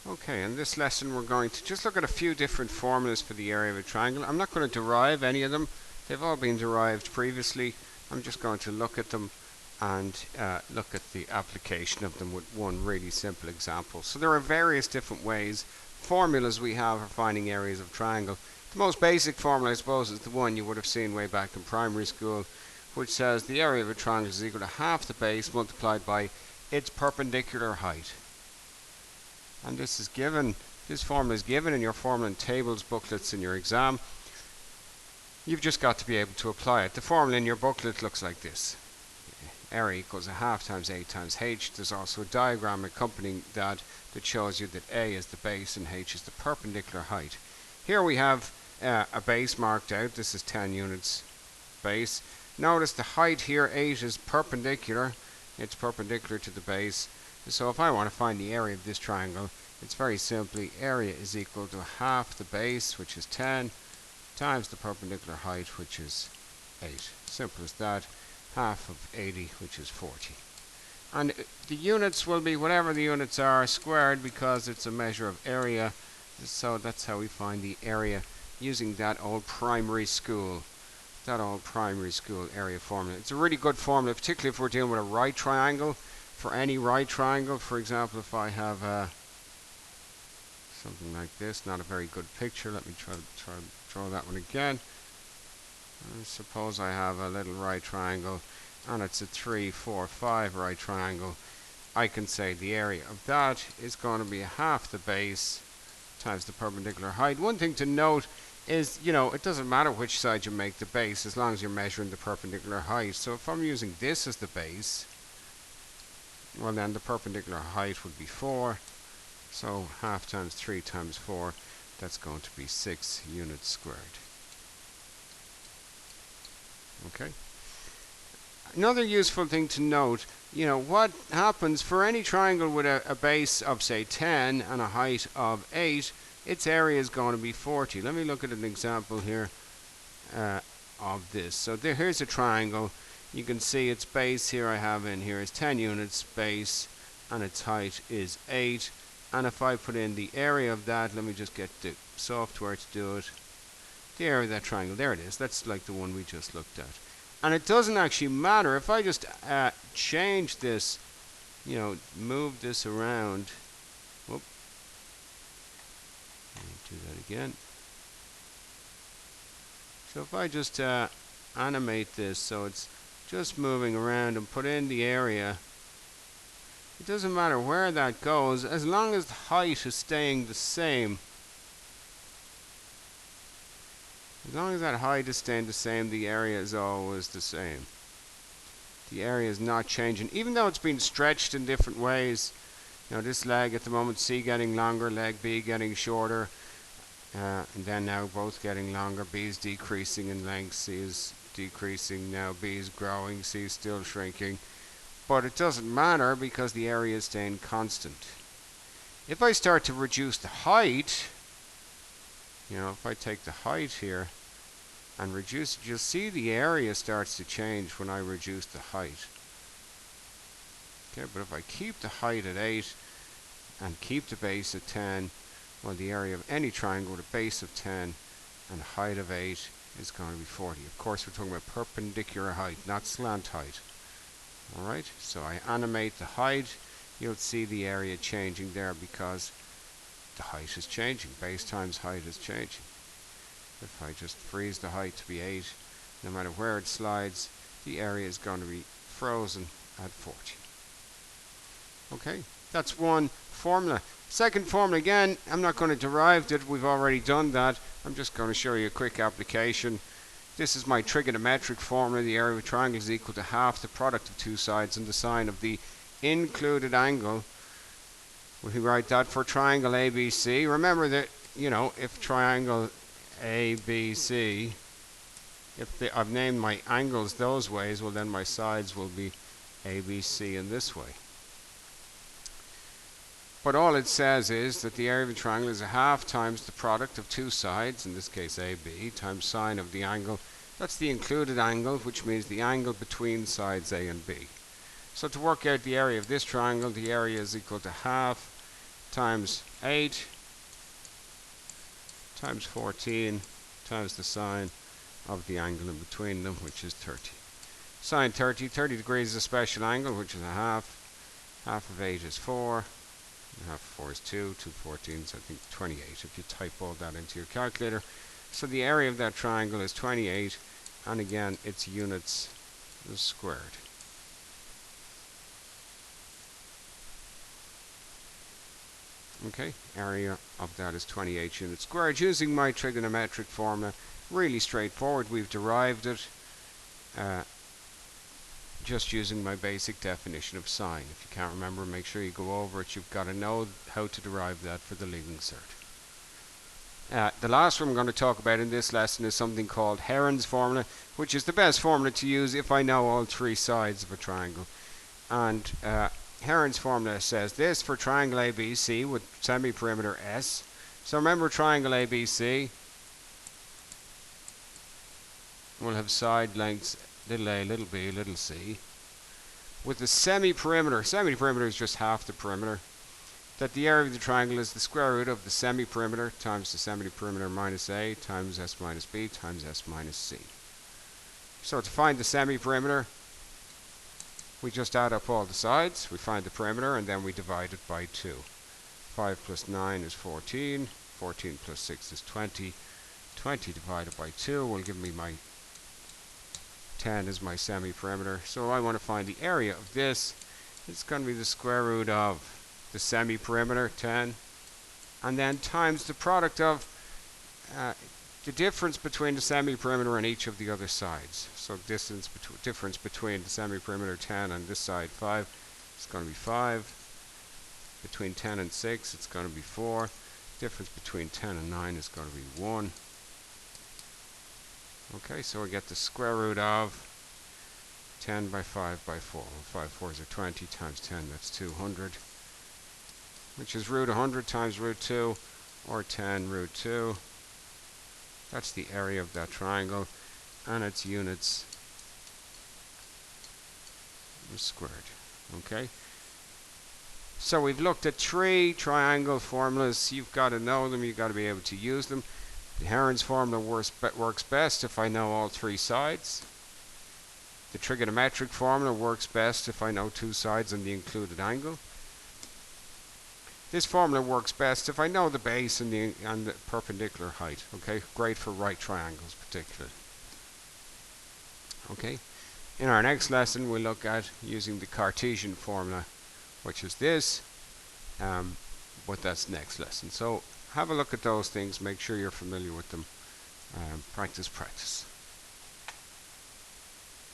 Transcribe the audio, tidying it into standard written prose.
Okay, in this lesson we're going to just look at a few different formulas for the area of a triangle. I'm not going to derive any of them. They've all been derived previously. I'm just going to look at them and look at the application of them with one really simple example. So there are various different ways, formulas we have for finding areas of triangle. The most basic formula, I suppose, is the one you would have seen way back in primary school, which says the area of a triangle is equal to half the base multiplied by its perpendicular height. And this formula is given in your formula and tables booklets in your exam. You've just got to be able to apply it. The formula in your booklet looks like this. Area equals a half times A times H. There's also a diagram accompanying that shows you that A is the base and H is the perpendicular height. Here we have a base marked out. This is 10 units base. Notice the height here, 8, is perpendicular. It's perpendicular to the base. So if I want to find the area of this triangle, it's very simply area is equal to half the base, which is 10, times the perpendicular height, which is 8. Simple as that. Half of 80, which is 40. And the units will be whatever the units are squared because it's a measure of area. So that's how we find the area using that old primary school area formula. It's a really good formula, particularly if we're dealing with a right triangle. For any right triangle, for example, if I have something like this, not a very good picture. Let me try to draw that one again. Suppose I have a little right triangle and it's a 3, 4, 5 right triangle. I can say the area of that is going to be half the base times the perpendicular height. One thing to note is, it doesn't matter which side you make the base as long as you're measuring the perpendicular height. So if I'm using this as the base, well then the perpendicular height would be 4. So half times 3 times 4, that's going to be 6 units squared. Okay. Another useful thing to note, what happens for any triangle with a base of say 10 and a height of 8, its area is going to be 40. Let me look at an example here of this. So here's a triangle. You can see its base here I have in here is 10 units base and its height is 8. And if I put in the area of that, let me just get the software to do it. The area of that triangle, there it is. That's like the one we just looked at. And it doesn't actually matter if I just change this, move this around. Whoop. Do that again. So if I just animate this so it's just moving around and put in the area, it doesn't matter where that goes as long as the height is staying the same. As long as that height is staying the same, the area is always the same. The area is not changing, even though it's been stretched in different ways. This leg at the moment, C getting longer, leg B getting shorter, and then now both getting longer. B is decreasing in length, C is decreasing, now B is growing, C is still shrinking. But it doesn't matter because the area is staying constant. If I start to reduce the height, if I take the height here and reduce it, you'll see the area starts to change when I reduce the height. Okay, but if I keep the height at 8 and keep the base at 10, well, the area of any triangle with a base of 10 and a height of 8 is going to be 40. Of course, we're talking about perpendicular height, not slant height. Alright, so I animate the height. You'll see the area changing there because the height is changing. Base times height is changing. If I just freeze the height to be 8, no matter where it slides, the area is going to be frozen at 40. Okay, that's one formula. Second formula, again, I'm not going to derive it. We've already done that. I'm just going to show you a quick application. This is my trigonometric formula. The area of a triangle is equal to half the product of two sides and the sine of the included angle. We write that for triangle ABC. Remember that, if triangle ABC, I've named my angles those ways, well then my sides will be ABC in this way. But all it says is that the area of a triangle is a half times the product of two sides, in this case AB, times sine of the angle. That's the included angle, which means the angle between sides A and B. So to work out the area of this triangle, the area is equal to half times 8 times 14 times the sine of the angle in between them, which is 30. Sine 30 degrees is a special angle, which is a half. Half of 8 is 4. And half of 4 is 2. 2 14s, I think 28, if you type all that into your calculator. So the area of that triangle is 28, and again, its units is squared. Okay, area of that is 28 units squared. Using my trigonometric formula, really straightforward. We've derived it just using my basic definition of sine. If you can't remember, make sure you go over it. You've got to know how to derive that for the leaving cert. The last one I'm going to talk about in this lesson is something called Heron's formula, which is the best formula to use if I know all three sides of a triangle. And Heron's formula says this for triangle ABC with semi-perimeter S. So remember, triangle ABC will have side lengths little a, little b, little c. With the semi-perimeter is just half the perimeter, that the area of the triangle is the square root of the semi-perimeter times the semi-perimeter minus a times s minus b times s minus c. So to find the semi-perimeter, we just add up all the sides, we find the perimeter, and then we divide it by 2. 5 plus 9 is 14, 14 plus 6 is 20, 20 divided by 2 will give me my 10 is my semi-perimeter. So I want to find the area of this. It's going to be the square root of the semi-perimeter, 10, and then times the product of the difference between the semi-perimeter and each of the other sides. So difference between the semi-perimeter 10 and this side 5, it's going to be 5. Between 10 and 6, it's going to be 4. Difference between 10 and 9 is going to be 1. Okay, so we get the square root of 10 by 5 by 4. Well, 5 fours are 20 times 10, that's 200. Which is root 100 times root 2, or 10 root 2. That's the area of that triangle, and its units are squared. Okay? So we've looked at 3 triangle formulas. You've got to know them, you've got to be able to use them. The Heron's formula works best if I know all 3 sides. The trigonometric formula works best if I know 2 sides and the included angle. This formula works best if I know the base and the perpendicular height. Okay, great for right triangles particularly. Okay, in our next lesson we'll look at using the Cartesian formula, which is this, but that's next lesson. So have a look at those things, make sure you're familiar with them. Practice.